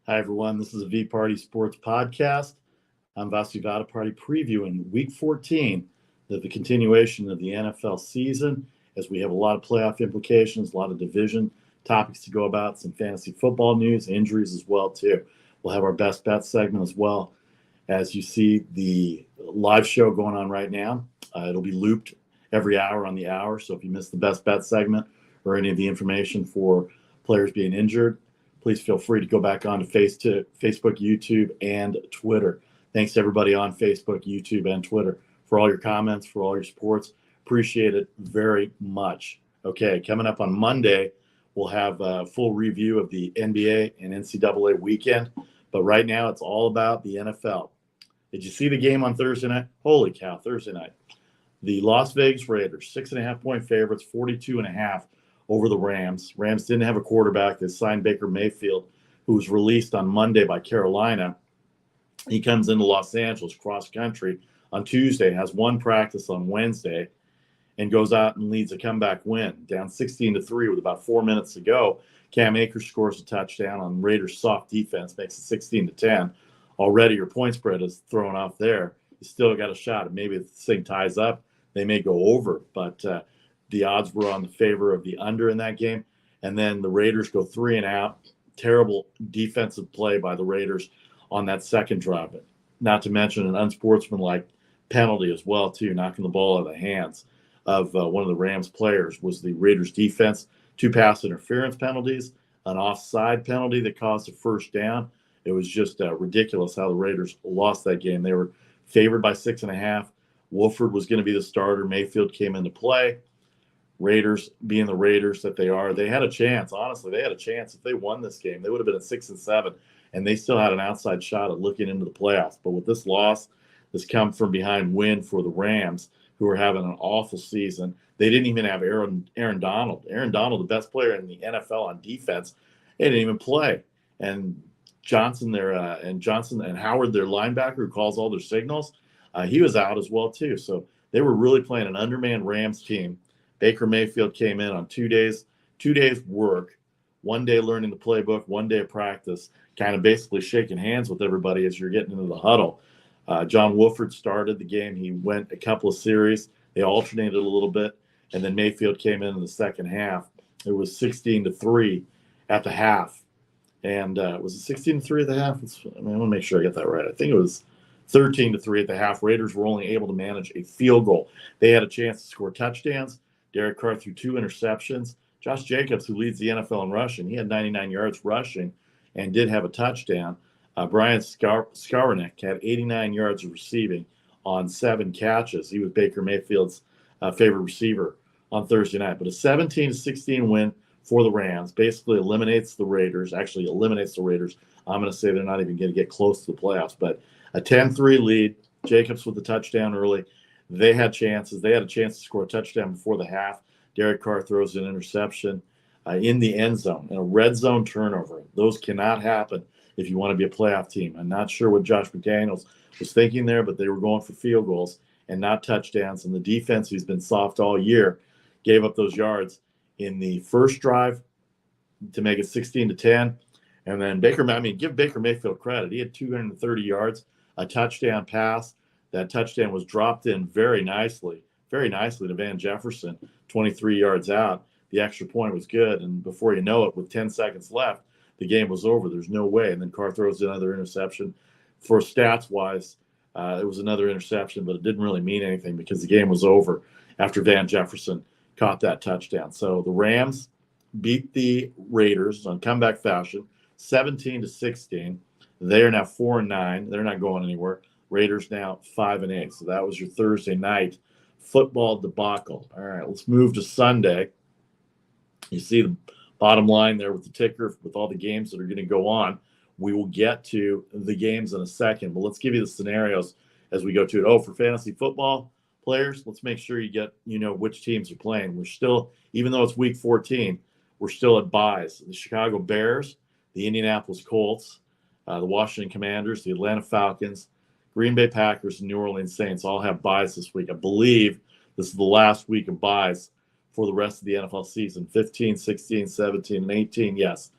Hi, everyone. This is a VPartySports Podcast. I'm Vasu Party previewing Week 14, the continuation of the NFL season, as we have a lot of playoff implications, a lot of division topics to go about, some fantasy football news, injuries as well, too. We'll have our best bet segment as well. As you see the live show going on right now, it'll be looped every hour on the hour. So if you missed the best bet segment or any of the information for players being injured, please feel free to go back on to Facebook, YouTube, and Twitter. Thanks to everybody on Facebook, YouTube, and Twitter for all your comments, for all your supports. Appreciate it very much. Okay, coming up on Monday, we'll have a full review of the NBA and NCAA weekend. But right now, it's all about the NFL. Did you see the game on Thursday night? Holy cow, Thursday night. The Las Vegas Raiders, 6.5-point favorites, 42.5 over the Rams. Rams didn't have a quarterback. They signed Baker Mayfield, who was released on Monday by Carolina. He comes into Los Angeles cross country on Tuesday, has one practice on Wednesday, and goes out and leads a comeback win, down 16-3 with about 4 minutes to go. Cam Akers scores a touchdown on Raiders' soft defense, makes it 16-10. Already your point spread is thrown off there. You still got a shot. Maybe if this thing ties up, they may go over, but the odds were on the favor of the under in that game. And then the Raiders go 3 and out. Terrible defensive play by the Raiders on that second drive. Not to mention an unsportsmanlike penalty as well, too, knocking the ball out of the hands of one of the Rams players was the Raiders defense. 2 pass interference penalties, an offside penalty that caused a first down. It was just ridiculous how the Raiders lost that game. They were favored by 6.5. Wolford was going to be the starter. Mayfield came into play. Raiders, being the Raiders that they are, they had a chance. Honestly, they had a chance. If they won this game, they would have been at 6-7, and they still had an outside shot at looking into the playoffs. But with this loss, this come from behind win for the Rams, who are having an awful season. They didn't even have Aaron Donald. Aaron Donald, the best player in the NFL on defense, they didn't even play. And Johnson and Howard, their linebacker, who calls all their signals, he was out as well too. So they were really playing an undermanned Rams team. Baker Mayfield came in on 2 days work, 1 day learning the playbook, 1 day of practice, kind of basically shaking hands with everybody as you're getting into the huddle. John Wolford started the game. He went a couple of series. They alternated a little bit, and then Mayfield came in the second half. It was 16-3 at the half. And was it 16-3 at the half? I want to make sure I get that right. I think it was 13-3 at the half. Raiders were only able to manage a field goal. They had a chance to score touchdowns. Derek Carr threw 2 interceptions. Josh Jacobs, who leads the NFL in rushing, he had 99 yards rushing and did have a touchdown. Brian Skowronek had 89 yards of receiving on 7 catches. He was Baker Mayfield's favorite receiver on Thursday night. But a 17-16 win for the Rams basically eliminates the Raiders. Actually eliminates the Raiders. I'm going to say they're not even going to get close to the playoffs. But a 10-3 lead. Jacobs with the touchdown early. They had chances. They had a chance to score a touchdown before the half. Derek Carr throws an interception in the end zone, and a red zone turnover. Those cannot happen if you want to be a playoff team. I'm not sure what Josh McDaniels was thinking there, but they were going for field goals and not touchdowns. And the defense, who's been soft all year, gave up those yards in the first drive to make it 16-10. And then give Baker Mayfield credit. He had 230 yards, a touchdown pass. That touchdown was dropped in very nicely to Van Jefferson, 23 yards out. The extra point was good, and before you know it, with 10 seconds left, the game was over. There's no way. And then Carr throws another interception. For stats-wise, it was another interception, but it didn't really mean anything because the game was over after Van Jefferson caught that touchdown. So the Rams beat the Raiders on comeback fashion, 17-16. They are now 4-9. They're not going anywhere. Raiders now 5-8. So that was your Thursday night football debacle. All right, let's move to Sunday. You see the bottom line there with the ticker with all the games that are going to go on. We will get to the games in a second, but let's give you the scenarios as we go to it. Oh, for fantasy football players, let's make sure you know which teams are playing. We're still, even though it's week 14, we're still at buys. The Chicago Bears, the Indianapolis Colts, the Washington Commanders, the Atlanta Falcons, Green Bay Packers, and New Orleans Saints all have buys this week. I believe this is the last week of buys for the rest of the NFL season, 15, 16, 17, and 18. Yes,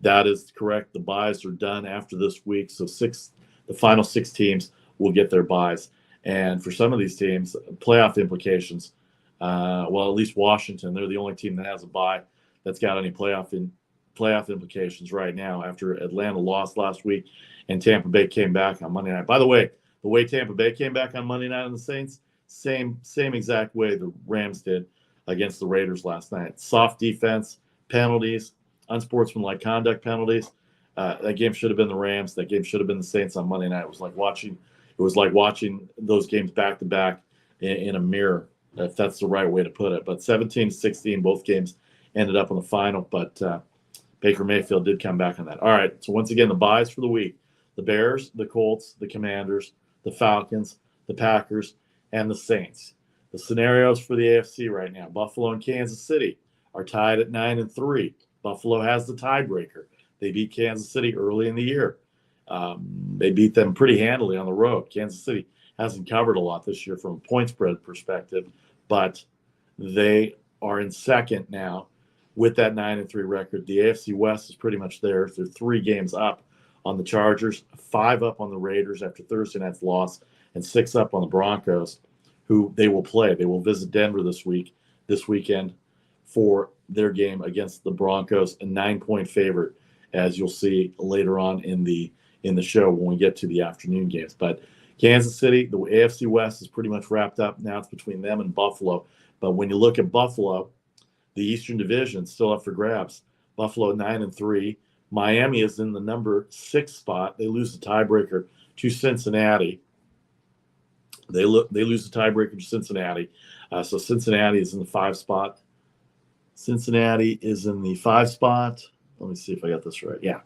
That is correct. The buys are done after this week. So the final 6 teams will get their buys. And for some of these teams, playoff implications, at least Washington, they're the only team that has a bye that's got any playoff implications right now after Atlanta lost last week and Tampa Bay came back on Monday night. By the way Tampa Bay came back on Monday night on the Saints, same exact way the Rams did against the Raiders last night. Soft defense, penalties, unsportsmanlike conduct penalties. That game should have been the Rams. That game should have been the Saints on Monday night. It was like watching those games back to back in a mirror, if that's the right way to put it. But 17-16, both games ended up on the final. But Baker Mayfield did come back on that. All right. So once again, the buys for the week: the Bears, the Colts, the Commanders, the Falcons, the Packers, and the Saints. The scenarios for the AFC right now: Buffalo and Kansas City are tied at 9-3. Buffalo has the tiebreaker. They beat Kansas City early in the year. They beat them pretty handily on the road. Kansas City hasn't covered a lot this year from a point spread perspective, but they are in second now with that 9-3 record. The AFC West is pretty much there. They're 3 games up on the Chargers, 5 up on the Raiders after Thursday night's loss, and 6 up on the Broncos, who they will play. They will visit Denver this weekend for their game against the Broncos, a 9-point favorite, as you'll see later on in the show when we get to the afternoon games. But Kansas City, the AFC West is pretty much wrapped up. Now it's between them and Buffalo. But when you look at Buffalo, the Eastern Division still up for grabs. Buffalo 9-3. Miami is in the number 6 spot. They lose the tiebreaker to Cincinnati. They lose the tiebreaker to Cincinnati. So Cincinnati is in the 5 spot. Cincinnati is in the 5 spot. Let me see if I got this right. Yeah.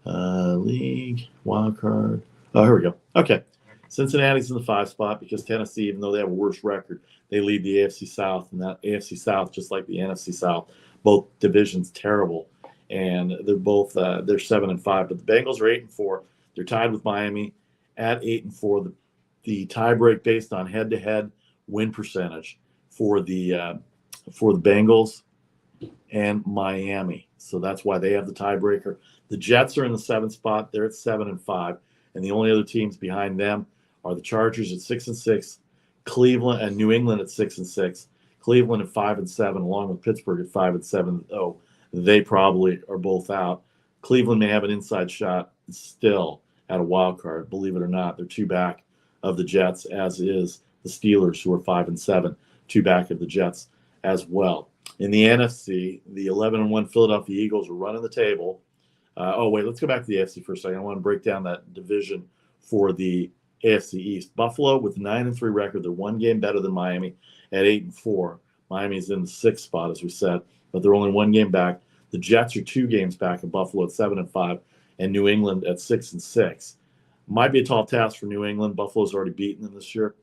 League, wild card. Oh, here we go. Okay. Cincinnati's in the 5 spot because Tennessee, even though they have a worse record, they lead the AFC South. And that AFC South, just like the NFC South, both divisions terrible. And they're both they're 7-5. But the Bengals are 8-4. They're tied with Miami at 8-4. The tiebreak based on head-to-head win percentage for the Bengals and Miami. So that's why they have the tiebreaker. The Jets are in the 7th spot. They're at 7-5. And the only other teams behind them are the Chargers at 6-6, Cleveland and New England at 6-6, Cleveland at 5-7, along with Pittsburgh at 5-7. Oh, they probably are both out. Cleveland may have an inside shot still at a wild card. Believe it or not, they're 2 back of the Jets, as is the Steelers, who are 5-7, 2 back of the Jets as well. In the NFC, the 11-1 Philadelphia Eagles are running the table. Let's go back to the AFC for a second. I want to break down that division for the AFC East. Buffalo with a 9-3 record. They're 1 game better than Miami at 8-4. Miami's in the 6th spot, as we said, but they're only 1 game back. The Jets are 2 games back of Buffalo at 7-5, and New England at 6-6. Might be a tall task for New England. Buffalo's already beaten them this year,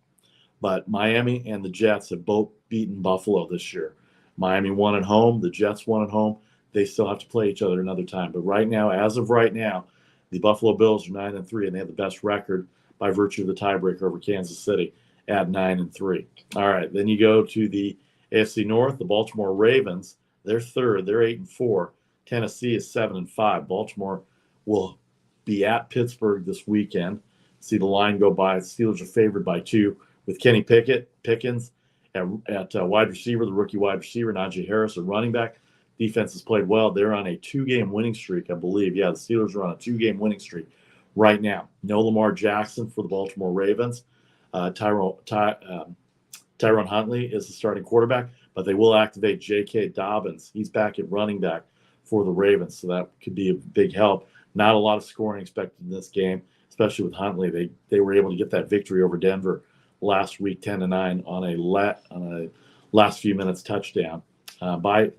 but Miami and the Jets have both beaten Buffalo this year. Miami won at home. The Jets won at home. They still have to play each other another time. But right now, as of right now, the Buffalo Bills are 9-3, and they have the best record by virtue of the tiebreaker over Kansas City at 9-3. All right, then you go to the AFC North. The Baltimore Ravens, they're 3rd. They're 8-4. Tennessee is 7-5. Baltimore will be at Pittsburgh this weekend. See the line go by. The Steelers are favored by 2 with Kenny Pickens at wide receiver, the rookie wide receiver, Najee Harris, a running back. Defense has played well. They're on a 2-game winning streak, I believe. Yeah, the Steelers are on a 2-game winning streak right now. No Lamar Jackson for the Baltimore Ravens. Tyrone Huntley is the starting quarterback, but they will activate J.K. Dobbins. He's back at running back for the Ravens, so that could be a big help. Not a lot of scoring expected in this game, especially with Huntley. They were able to get that victory over Denver last week, 10-9, on a last few minutes touchdown by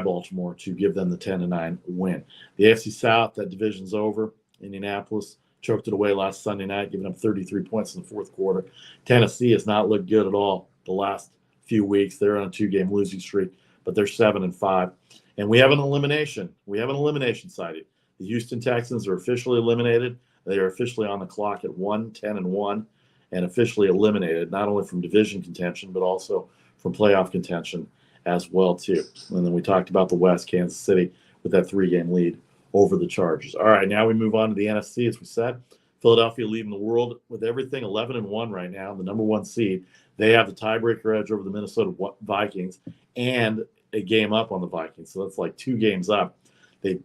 Baltimore to give them the 10-9 win. The AFC South, that division's over. Indianapolis choked it away last Sunday night, giving up 33 points in the 4th quarter. Tennessee has not looked good at all the last few weeks. They're on a 2-game losing streak, but they're 7-5. And we have an elimination. We have an elimination sighting. The Houston Texans are officially eliminated. They are officially on the clock at 10-1, and officially eliminated, not only from division contention, but also from playoff contention as well, too. And then we talked about the West, Kansas City, with that 3-game lead over the Chargers. All right, now we move on to the NFC. As we said, Philadelphia leading the world with everything, 11-1 right now, the number one seed. They have the tiebreaker edge over the Minnesota Vikings and a game up on the Vikings. So that's like 2 games up. They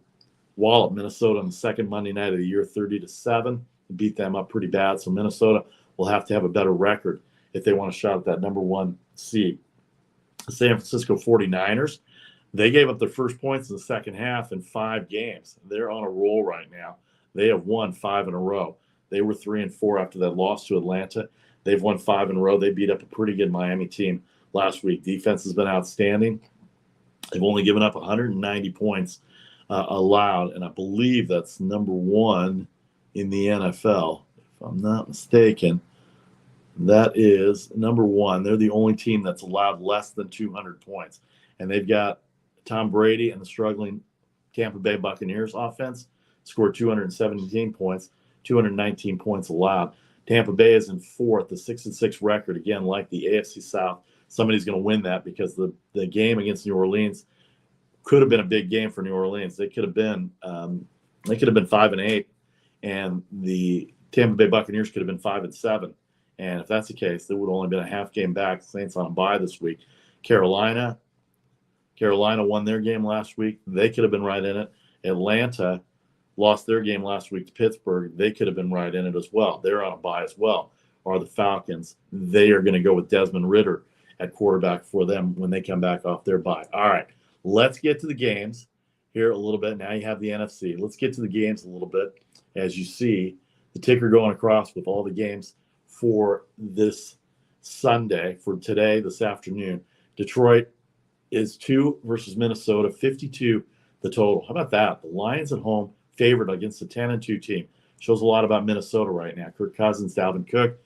walloped Minnesota on the second Monday night of the year, 30-7. Beat them up pretty bad. So Minnesota will have to have a better record if they want a shot at that number one seed. The San Francisco 49ers, they gave up their first points in the second half in 5 games. They're on a roll right now. They have won 5 in a row. They were 3-4 after that loss to Atlanta. They've won 5 in a row. They beat up a pretty good Miami team last week. Defense has been outstanding. They've only given up 190 points allowed, and I believe that's number 1 in the NFL, if I'm not mistaken. That is number 1. They're the only team that's allowed less than 200 points. And they've got Tom Brady and the struggling Tampa Bay Buccaneers offense scored 217 points, 219 points allowed. Tampa Bay is in 4th, the 6-6 record, again, like the AFC South. Somebody's going to win that because the game against New Orleans could have been a big game for New Orleans. They could have been 5-8, and the Tampa Bay Buccaneers could have been 5-7. And if that's the case, there would have only been a half game back. Saints on a bye this week. Carolina won their game last week. They could have been right in it. Atlanta lost their game last week to Pittsburgh. They could have been right in it as well. They're on a bye as well. Are the Falcons. They are going to go with Desmond Ridder at quarterback for them when they come back off their bye. All right, let's get to the games here a little bit. Now you have the NFC. Let's get to the games a little bit. As you see, the ticker going across with all the games for this Sunday, for today, this afternoon. Detroit is 2 versus Minnesota, 52 the total. How about that? The Lions at home, favored against a 10-2 team. Shows a lot about Minnesota right now. Kirk Cousins, Dalvin Cook,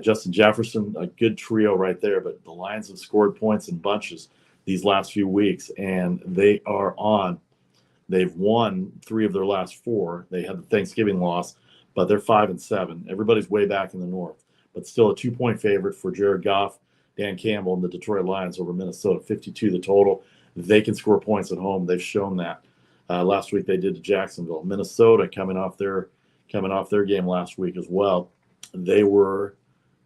Justin Jefferson, a good trio right there. But the Lions have scored points in bunches these last few weeks, and they are on. They've won 3 of their last 4. They had the Thanksgiving loss, but they're 5-7. Everybody's way back in the north, but still a 2-point favorite for Jared Goff, Dan Campbell, and the Detroit Lions over Minnesota. 52 the total. They can score points at home. They've shown that. Last week they did to Jacksonville. Minnesota coming off their game last week as well. They were,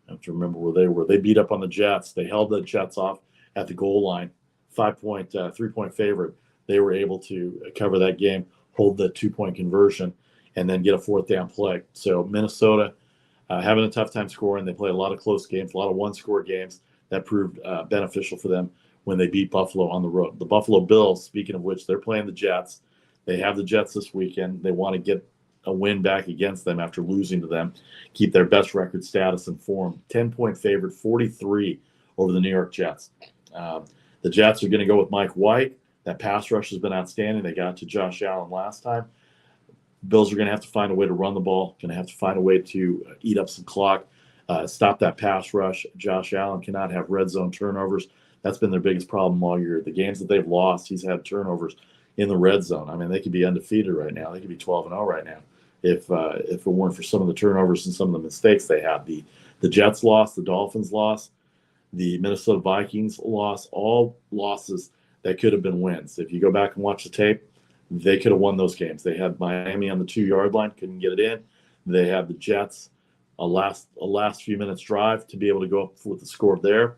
I have to remember where they were. They beat up on the Jets. They held the Jets off at the goal line. 3-point favorite. They were able to cover that game, hold the 2-point conversion, and then get a 4th down play. So Minnesota having a tough time scoring. They play a lot of close games, a lot of one-score games. That proved beneficial for them when they beat Buffalo on the road. The Buffalo Bills, speaking of which, they're playing the Jets. They have the Jets this weekend. They want to get a win back against them after losing to them, keep their best record status and form. 10-point favorite, 43 over the New York Jets. The Jets are going to go with Mike White. That pass rush has been outstanding. They got to Josh Allen last time. Bills are going to have to find a way to run the ball, going to have to find a way to eat up some clock, stop that pass rush. Josh Allen cannot have red zone turnovers. That's been their biggest problem all year. The games that they've lost, he's had turnovers in the red zone. I mean, they could be undefeated right now. They could be 12-0 right now if it weren't for some of the turnovers and some of the mistakes they had. The Jets lost, the Dolphins lost, the Minnesota Vikings lost, all losses that could have been wins. If you go back and watch the tape, they could have won those games. They had Miami on the 2-yard line, couldn't get it in. They had the Jets a last few minutes drive to be able to go up with the score there,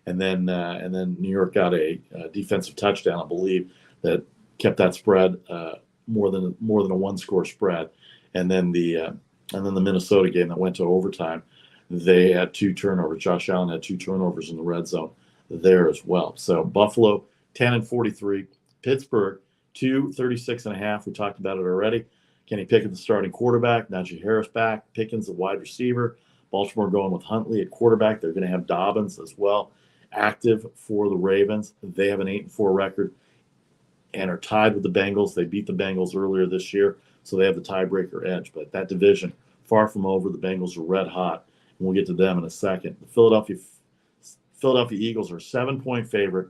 and then New York got a defensive touchdown, I believe, that kept that spread more than a 1-score spread. And then the Minnesota game that went to overtime, they had 2 turnovers. Josh Allen had 2 turnovers in the red zone there as well. So Buffalo 10-43, Pittsburgh 236.5. We talked about it already. Kenny Pickett, the starting quarterback. Najee Harris back. Pickens, the wide receiver. Baltimore going with Huntley at quarterback. They're going to have Dobbins as well active for the Ravens. They have an 8-4 record and are tied with the Bengals. They beat the Bengals earlier this year, so they have the tiebreaker edge. But that division, far from over. The Bengals are red hot, and we'll get to them in a second. The Philadelphia Eagles are 7-point favorite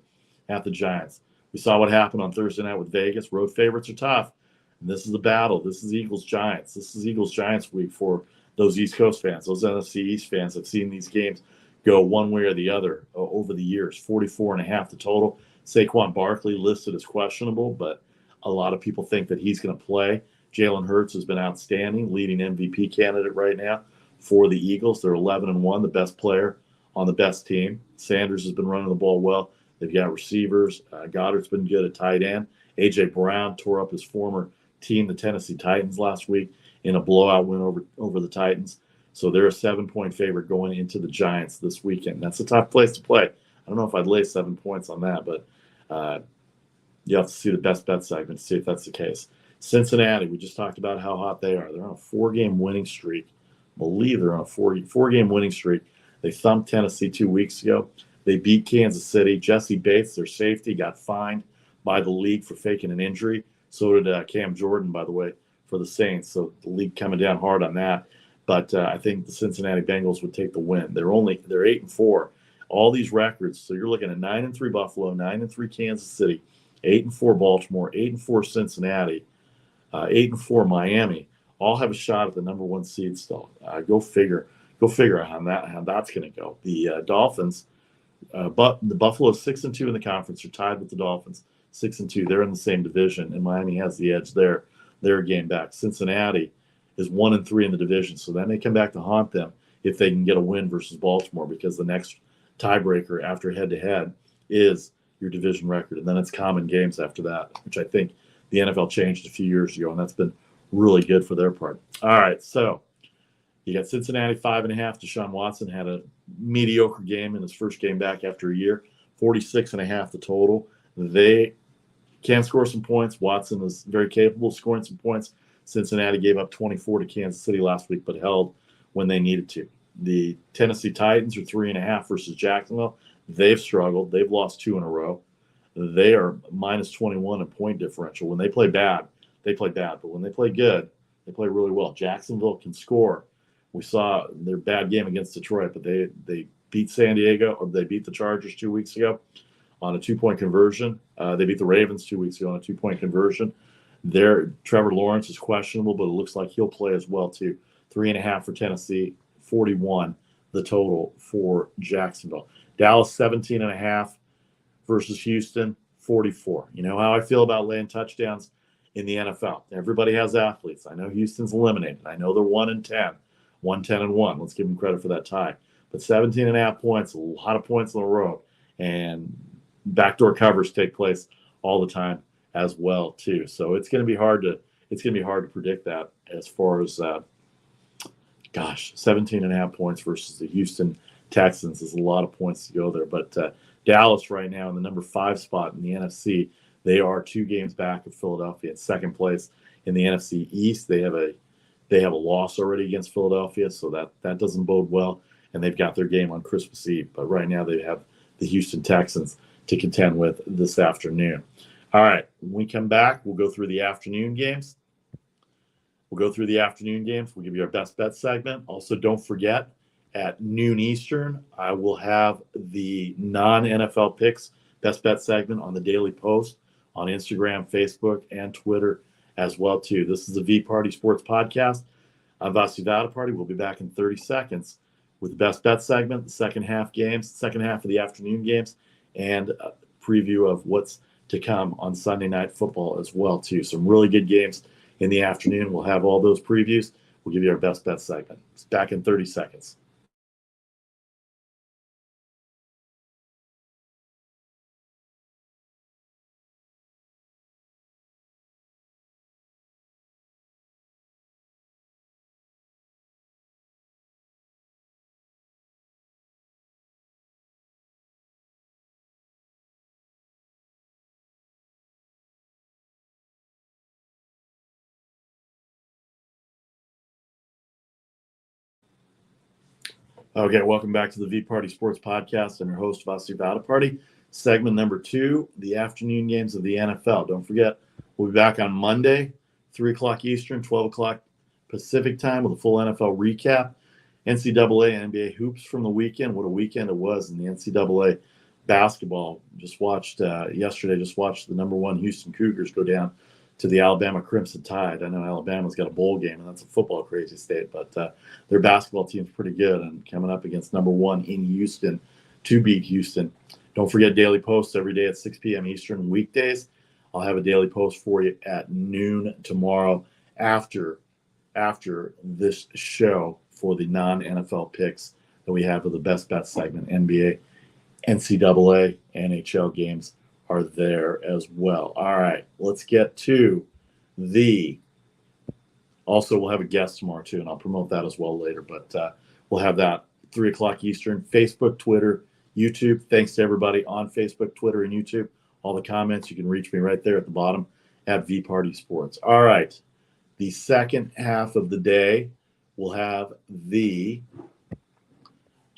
at the Giants. We saw what happened on Thursday night with Vegas. Road favorites are tough. And this is the battle. This is Eagles-Giants. This is Eagles-Giants week for those East Coast fans. Those NFC East fans have seen these games go one way or the other over the years. 44.5 the total. Saquon Barkley listed as questionable, but A lot of people think that he's going to play. Jalen Hurts has been outstanding, leading MVP candidate right now for the Eagles. They're 11-1, the best player on the best team. Sanders has been running the ball well. They've got receivers. Goddard's been good at tight end. A.J. Brown tore up his former team, the Tennessee Titans, last week in a blowout win over the Titans. So they're a 7-point favorite going into the Giants this weekend. That's a tough place to play. I don't know if I'd lay 7 points on that, but you have to see the best bet segment to see if that's the case. Cincinnati, we just talked about how hot they are. They're on a 4-game winning streak. I believe they're on a four-game winning streak. They thumped Tennessee 2 weeks ago. They beat Kansas City. Jesse Bates, their safety, got fined by the league for faking an injury. So did Cam Jordan, by the way, for the Saints. So the league coming down hard on that. But I think the Cincinnati Bengals would take the win. They're 8-4. All these records. So you're looking at 9-3 Buffalo, 9-3 Kansas City, 8-4 Baltimore, 8-4 Cincinnati, 8-4 Miami. All have a shot at the number 1 seed still. Go figure how that's going to go. The Dolphins, but the Buffalo 6-2 in the conference are tied with the Dolphins 6-2. They're in the same division, and Miami has the edge there. They're a game back. Cincinnati is 1-3 in the division, so that may come back to haunt them if they can get a win versus Baltimore, because the next tiebreaker after head-to-head is your division record, and then it's common games after that, which I think the NFL changed a few years ago, and that's been really good for their part. All right, so you got Cincinnati 5.5. Deshaun Watson had a mediocre game in his first game back after a year. 46.5 the total. They can score some points. Watson is very capable of scoring some points. Cincinnati gave up 24 to Kansas City last week, but held when they needed to. The Tennessee Titans are 3.5 versus Jacksonville. They've struggled. They've lost 2 in a row. They are minus 21 in point differential. When they play bad, they play bad. But when they play good, they play really well. Jacksonville can score. We saw their bad game against Detroit, but they beat San Diego, or they beat the Chargers 2 weeks ago on a 2-point conversion. They beat the Ravens 2 weeks ago on a 2-point conversion. Trevor Lawrence is questionable, but it looks like he'll play as well too. 3.5 for Tennessee, 41 the total for Jacksonville. Dallas 17.5 versus Houston, 44. You know how I feel about laying touchdowns in the NFL. Everybody has athletes. I know Houston's eliminated. I know they're 1-10. 1-10-1. Let's give them credit for that tie. But 17.5 points, a lot of points in a row. And backdoor covers take place all the time as well, too. So it's going to be hard to predict that as far as 17.5 points versus the Houston Texans is a lot of points to go there. But Dallas right now in the number 5 spot in the NFC, they are 2 games back of Philadelphia in second place in the NFC East. They have a loss already against Philadelphia, so that doesn't bode well. And they've got their game on Christmas Eve. But right now they have the Houston Texans to contend with this afternoon. All right, when we come back, we'll go through the afternoon games. We'll give you our best bet segment. Also, don't forget, at noon Eastern, I will have the non-NFL picks best bet segment on the Daily Post on Instagram, Facebook, and Twitter as well, too. This is the VPartySports Podcast. I'm Vasu Vadaparty. We'll be back in 30 seconds with the best bet segment, the second half of the afternoon games, and a preview of what's to come on Sunday Night Football as well, too. Some really good games in the afternoon. We'll have all those previews. We'll give you our best bet segment. It's back in 30 seconds. Okay, welcome back to the VPartySports Podcast. I'm your host, Vasu Vadaparty. Segment number 2, the afternoon games of the NFL. Don't forget, we'll be back on Monday, 3 o'clock Eastern, 12 o'clock Pacific time with a full NFL recap. NCAA and NBA hoops from the weekend. What a weekend it was in the NCAA basketball. Yesterday watched the number 1 Houston Cougars go down to the Alabama Crimson Tide. I know Alabama's got a bowl game, and that's a football crazy state, but their basketball team's pretty good and coming up against number 1 in Houston to beat Houston. Don't forget Daily Post every day at 6 p.m. Eastern weekdays I'll have a daily post for you at noon tomorrow after this show for the non-NFL picks that we have for the best bet segment. NBA, NCAA, NHL games are there as well. All right, let's get to also we'll have a guest tomorrow too, and I'll promote that as well later, but we'll have that 3 o'clock Eastern, Facebook, Twitter, YouTube. Thanks to everybody on Facebook, Twitter, and YouTube. All the comments, you can reach me right there at the bottom at VPartySports. All right, the second half of the day, we'll have the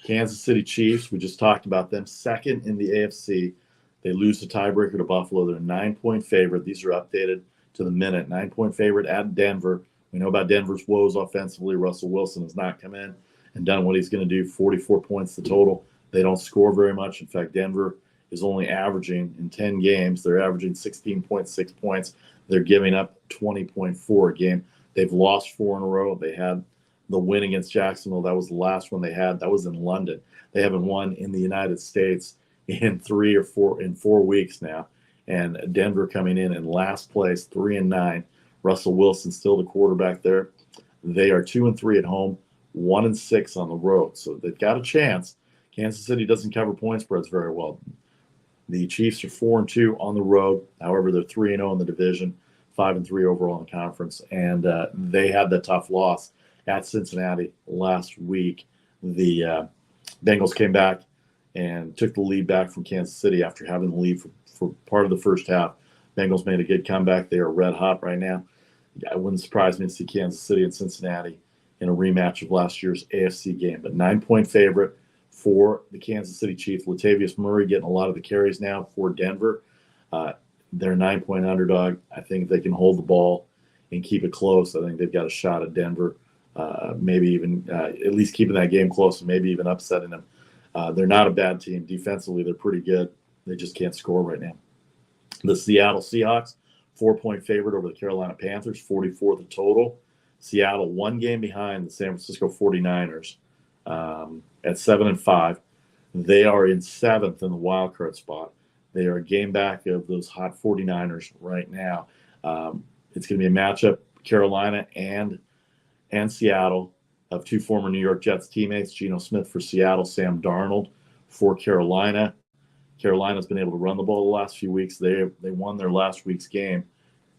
Kansas City Chiefs. We just talked about them. Second in the AFC. They lose the tiebreaker to Buffalo. They're a 9-point favorite. These are updated to the minute. 9-point favorite at Denver. We know about Denver's woes offensively. Russell Wilson has not come in and done what he's going to do. 44 points the total. They don't score very much. In fact, Denver is only averaging in 10 games. They're averaging 16.6 points. They're giving up 20.4 a game. They've lost 4 in a row. They had the win against Jacksonville. That was the last one they had. That was in London. They haven't won in the United States in 4 weeks now. And Denver coming in last place, 3-9. Russell Wilson still the quarterback there. They are 2-3 at home, 1-6 on the road. So they've got a chance. Kansas City doesn't cover point spreads very well. The Chiefs are 4-2 on the road. However, they're 3-0 in the division, 5-3 overall in the conference. And they had the tough loss at Cincinnati last week. The Bengals came back and took the lead back from Kansas City after having the lead for part of the first half. Bengals made a good comeback. They are red hot right now. It wouldn't surprise me to see Kansas City and Cincinnati in a rematch of last year's AFC game. But 9-point favorite for the Kansas City Chiefs. Latavius Murray getting a lot of the carries now for Denver. They're a 9-point underdog. I think if they can hold the ball and keep it close, I think they've got a shot at Denver, maybe even at least keeping that game close and maybe even upsetting them. They're not a bad team. Defensively, they're pretty good. They just can't score right now. The Seattle Seahawks, 4-point favorite over the Carolina Panthers, 44 the total. Seattle 1 game behind the San Francisco 49ers at 7-5. They are in 7th in the wild card spot. They are a game back of those hot 49ers right now. It's going to be a matchup, Carolina and Seattle, of 2 former New York Jets teammates, Geno Smith for Seattle, Sam Darnold for Carolina. Carolina's been able to run the ball the last few weeks. They won their last week's game,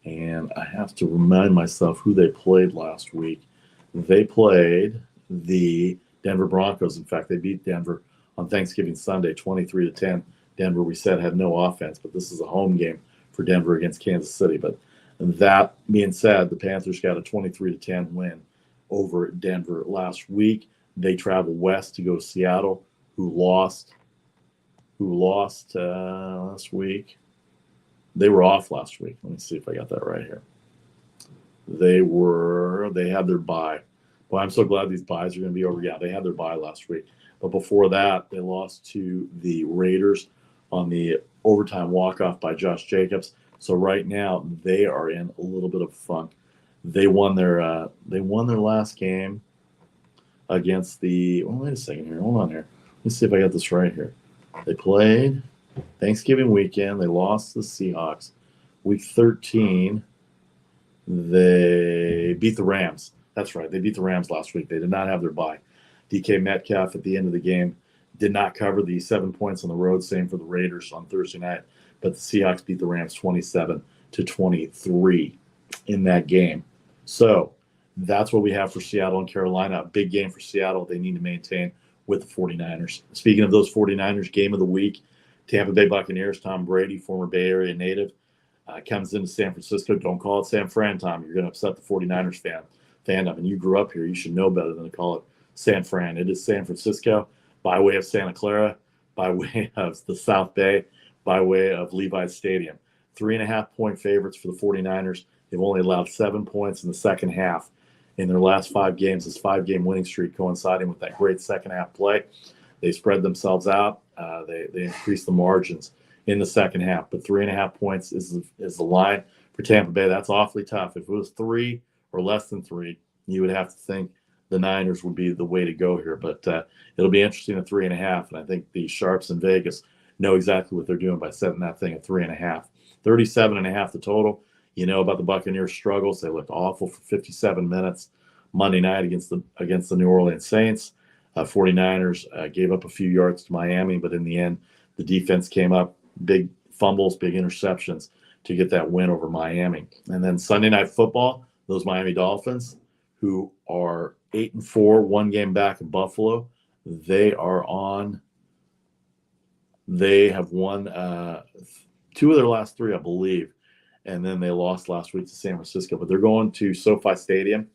and I have to remind myself who they played last week. They played the Denver Broncos. In fact, they beat Denver on Thanksgiving Sunday, 23-10. Denver, we said, had no offense, but this is a home game for Denver against Kansas City. But that being said, the Panthers got a 23-10 win over Denver last week. They travel west to go to Seattle, who lost last week. They were off last week. Let me see if I got that right here. They had their bye. Well, I'm so glad these buys are going to be over. Yeah, they had their bye last week. But before that, they lost to the Raiders on the overtime walk-off by Josh Jacobs. So right now, they are in a little bit of funk. They won their last game against the. Oh, wait a second here. Hold on here. Let me see if I got this right here. They played Thanksgiving weekend. They lost to the Seahawks. Week 13, they beat the Rams. That's right. They beat the Rams last week. They did not have their bye. DK Metcalf at the end of the game did not cover the 7 points on the road. Same for the Raiders on Thursday night. But the Seahawks beat the Rams 27-23 in that game. So that's what we have for Seattle and Carolina. A big game for Seattle they need to maintain with the 49ers. Speaking of those 49ers, game of the week, Tampa Bay Buccaneers, Tom Brady, former Bay Area native, comes into San Francisco. Don't call it San Fran, Tom. You're going to upset the 49ers fandom. And you grew up here. You should know better than to call it San Fran. It is San Francisco by way of Santa Clara, by way of the South Bay, by way of Levi's Stadium. 3.5-point favorites for the 49ers. They've only allowed 7 points in the second half in their last 5 games. This 5-game winning streak coinciding with that great second half play. They spread themselves out. They increased the margins in the second half. But 3.5 points is the line for Tampa Bay. That's awfully tough. If it was 3 or less than 3, you would have to think the Niners would be the way to go here. But it'll be interesting at 3.5. And I think the Sharps in Vegas know exactly what they're doing by setting that thing at 3.5. 37.5 the total. You know about the Buccaneers' struggles. They looked awful for 57 minutes Monday night against the New Orleans Saints. 49ers gave up a few yards to Miami, but in the end, the defense came up, big fumbles, big interceptions to get that win over Miami. And then Sunday Night Football, those Miami Dolphins, who are 8-4, one game back of Buffalo, they have won 2 of their last 3, I believe, and then they lost last week to San Francisco. But they're going to SoFi Stadium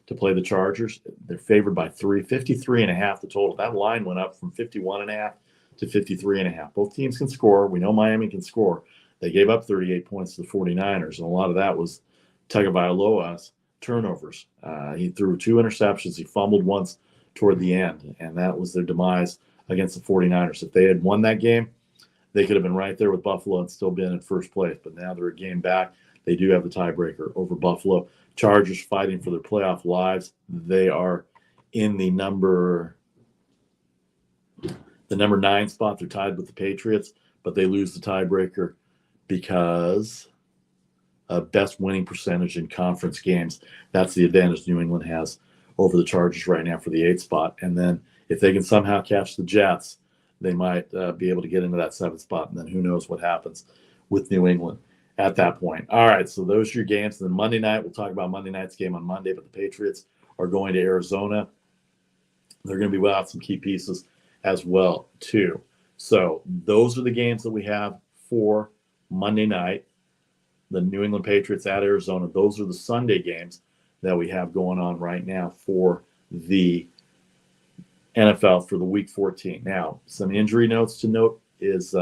to play the Chargers. They're favored by 53.5 the total. That line went up from 51.5 to 53.5. Both teams can score. We know Miami can score. They gave up 38 points to the 49ers, and a lot of that was Tagovailoa's turnovers. He threw 2 interceptions. He fumbled once toward the end, and that was their demise against the 49ers. If they had won that game, they could have been right there with Buffalo and still been in first place. But now they're a game back. They do have the tiebreaker over Buffalo. Chargers fighting for their playoff lives. They are in the number 9 spot. They're tied with the Patriots, but they lose the tiebreaker because of best winning percentage in conference games. That's the advantage New England has over the Chargers right now for the 8th spot. And then if they can somehow catch the Jets, they might be able to get into that 7th spot. And then who knows what happens with New England at that point. All right, so those are your games. And then Monday night, we'll talk about Monday night's game on Monday, but the Patriots are going to Arizona. They're going to be without some key pieces as well, too. So those are the games that we have for Monday night. The New England Patriots at Arizona. Those are the Sunday games that we have going on right now for the NFL for the Week 14. Now, some injury notes to note is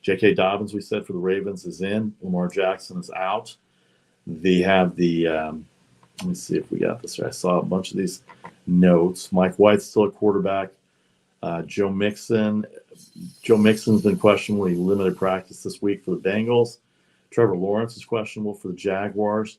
J.K. Dobbins, we said, for the Ravens is in. Lamar Jackson is out. They have let me see if we got this right. I saw a bunch of these notes. Mike White's still a quarterback. Joe Mixon's been questionable. He limited practice this week for the Bengals. Trevor Lawrence is questionable for the Jaguars.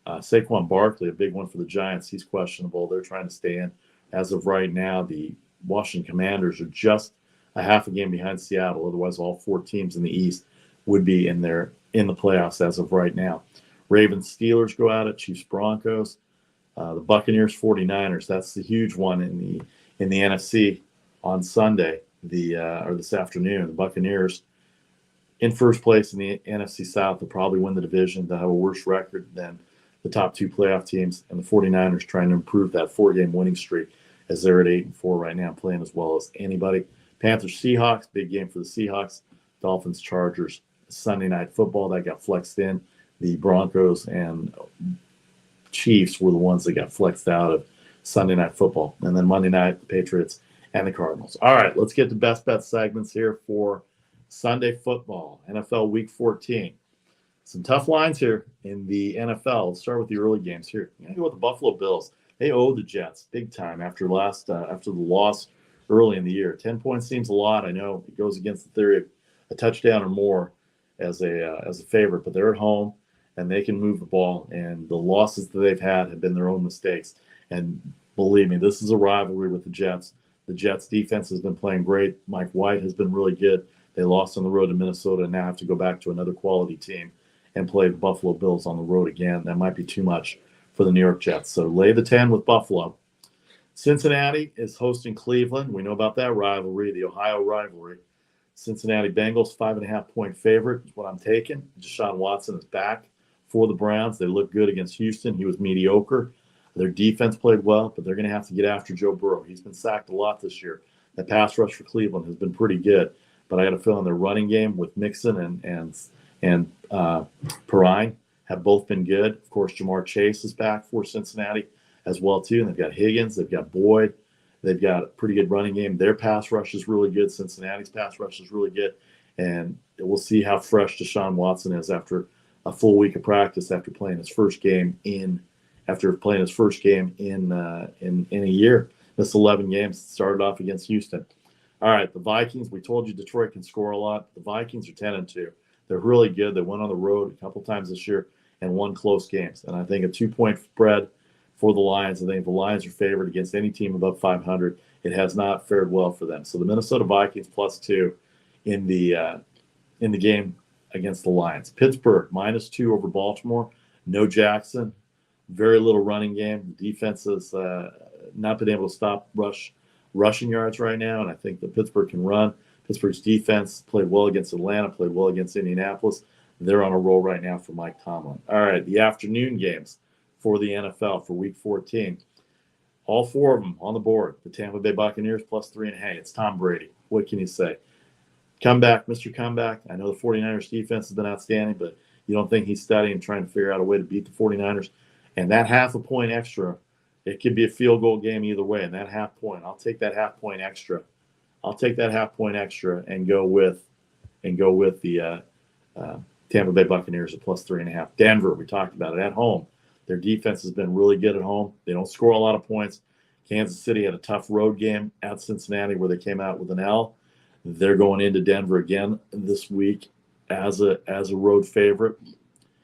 Saquon Barkley, a big one for the Giants, he's questionable. They're trying to stay in. As of right now, the Washington Commanders are just a half a game behind Seattle. Otherwise, all 4 teams in the East would be in the playoffs as of right now. Ravens, Steelers go at it. Chiefs, Broncos. The Buccaneers, 49ers. That's the huge one in the NFC on Sunday, or this afternoon. The Buccaneers in first place in the NFC South. They'll probably win the division. They'll have a worse record than the top 2 playoff teams, and the 49ers trying to improve that 4-game winning streak as they're at 8-4 right now, playing as well as anybody. Panthers, Seahawks, big game for the Seahawks. Dolphins, Chargers, Sunday Night Football, that got flexed in. The Broncos and Chiefs were the ones that got flexed out of Sunday Night Football. And then Monday night, the Patriots and the Cardinals. All right, let's get to best bet segments here for Sunday football, NFL Week 14. Some tough lines here in the NFL. Let's start with the early games here. I'm going to go with the Buffalo Bills. They owe the Jets big time after the loss early in the year. 10 points seems a lot. I know it goes against the theory of a touchdown or more as a favorite, but they're at home and they can move the ball. And the losses that they've had have been their own mistakes. And believe me, this is a rivalry with the Jets. The Jets defense has been playing great. Mike White has been really good. They lost on the road to Minnesota and now have to go back to another quality team and play the Buffalo Bills on the road again. That might be too much for the New York Jets. So lay the 10 with Buffalo. Cincinnati is hosting Cleveland. We know about that rivalry, the Ohio rivalry. Cincinnati Bengals, 5.5-point favorite is what I'm taking. Deshaun Watson is back for the Browns. They look good against Houston. He was mediocre. Their defense played well, but they're going to have to get after Joe Burrow. He's been sacked a lot this year. The pass rush for Cleveland has been pretty good, but I got a feeling their running game with Mixon and Perrine have both been good. Of course, Jamar Chase is back for Cincinnati as well, too. And they've got Higgins. They've got Boyd. They've got a pretty good running game. Their pass rush is really good. Cincinnati's pass rush is really good. And we'll see how fresh Deshaun Watson is after a full week of practice, after playing his first game in a year. Missed 11 games. Started off against Houston. All right, the Vikings. We told you Detroit can score a lot. The Vikings are 10-2. They're really good. They went on the road a couple times this year and won close games. And I think a 2-point spread for the Lions. I think the Lions are favored against any team above 500. It has not fared well for them. So the Minnesota Vikings +2 in the game against the Lions. Pittsburgh, -2 over Baltimore. No Jackson. Very little running game. The defense has not been able to stop rushing yards right now, and I think that Pittsburgh can run. Pittsburgh's defense played well against Atlanta, played well against Indianapolis. They're on a roll right now for Mike Tomlin. All right, the afternoon games for the NFL for Week 14. All four of them on the board. The Tampa Bay Buccaneers +3.5. It's Tom Brady. What can you say? Comeback, Mr. Comeback. I know the 49ers defense has been outstanding, but you don't think he's studying, trying to figure out a way to beat the 49ers. And that half a point extra, it could be a field goal game either way. And that half point, I'll take that half point extra. I'll take that half point extra and go with the Tampa Bay Buccaneers at +3.5. Denver, we talked about it, at home. Their defense has been really good at home. They don't score a lot of points. Kansas City had a tough road game at Cincinnati where they came out with an L. They're going into Denver again this week as a road favorite,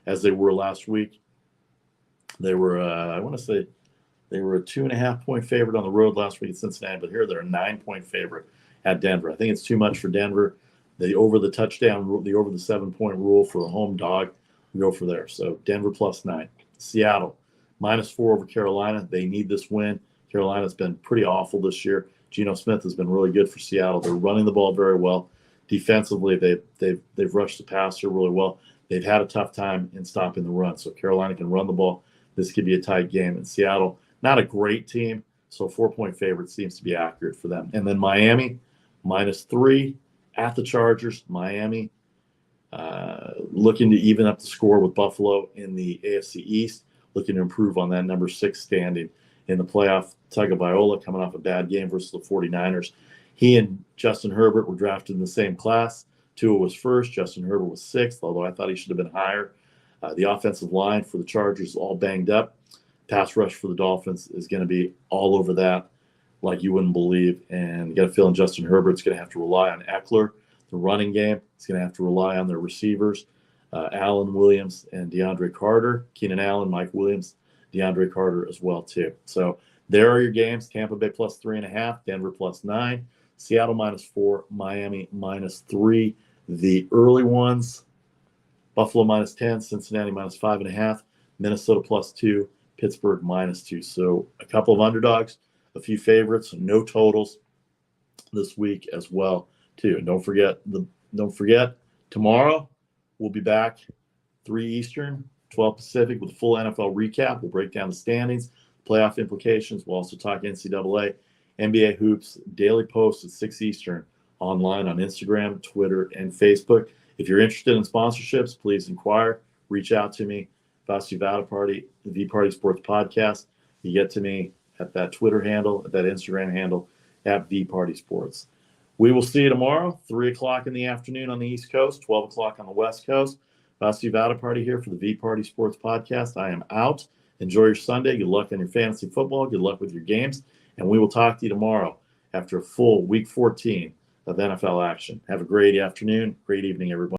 as they were last week. They were, I want to say, they were a 2.5-point favorite on the road last week at Cincinnati, but here they're a 9-point favorite at Denver. I think it's too much for Denver. The over the 7-point rule for a home dog, we go for there. So Denver +9. Seattle -4 over Carolina. They need this win. Carolina's been pretty awful this year. Geno Smith has been really good for Seattle. They're running the ball very well. Defensively, they've rushed the passer really well. They've had a tough time in stopping the run. So Carolina can run the ball. This could be a tight game. And Seattle, not a great team, so 4-point favorite seems to be accurate for them. And then Miami -3 at the Chargers. Miami looking to even up the score with Buffalo in the AFC East, looking to improve on that number 6 standing in the playoff. Tagovailoa coming off a bad game versus the 49ers. He and Justin Herbert were drafted in the same class. Tua was first. Justin Herbert was 6th, although I thought he should have been higher. The offensive line for the Chargers is all banged up. Pass rush for the Dolphins is going to be all over that like you wouldn't believe. And you got a feeling Justin Herbert's going to have to rely on Eckler, the running game. He's going to have to rely on their receivers, Allen Williams and DeAndre Carter, Keenan Allen, Mike Williams, DeAndre Carter as well too. So there are your games. Tampa Bay +3.5, Denver +9, Seattle -4, Miami -3. The early ones, Buffalo -10, Cincinnati -5.5, Minnesota +2, Pittsburgh -2. So a couple of underdogs, a few favorites, no totals this week as well too. And don't forget tomorrow we'll be back 3 Eastern, 12 Pacific with a full NFL recap. We'll break down the standings, playoff implications. We'll also talk NCAA, NBA hoops, daily posts at 6 Eastern online on Instagram, Twitter, and Facebook. If you're interested in sponsorships, please inquire. Reach out to me, Vasu Vadaparty, the VPartySports Podcast. You get to me at that Twitter handle, at that Instagram handle, at VPartySports. We will see you tomorrow, 3 o'clock in the afternoon on the East Coast, 12 o'clock on the West Coast. Vasu Vadaparty here for the VPartySports Podcast. I am out. Enjoy your Sunday. Good luck on your fantasy football. Good luck with your games. And we will talk to you tomorrow after a full Week 14 of NFL action. Have a great afternoon, great evening, everybody.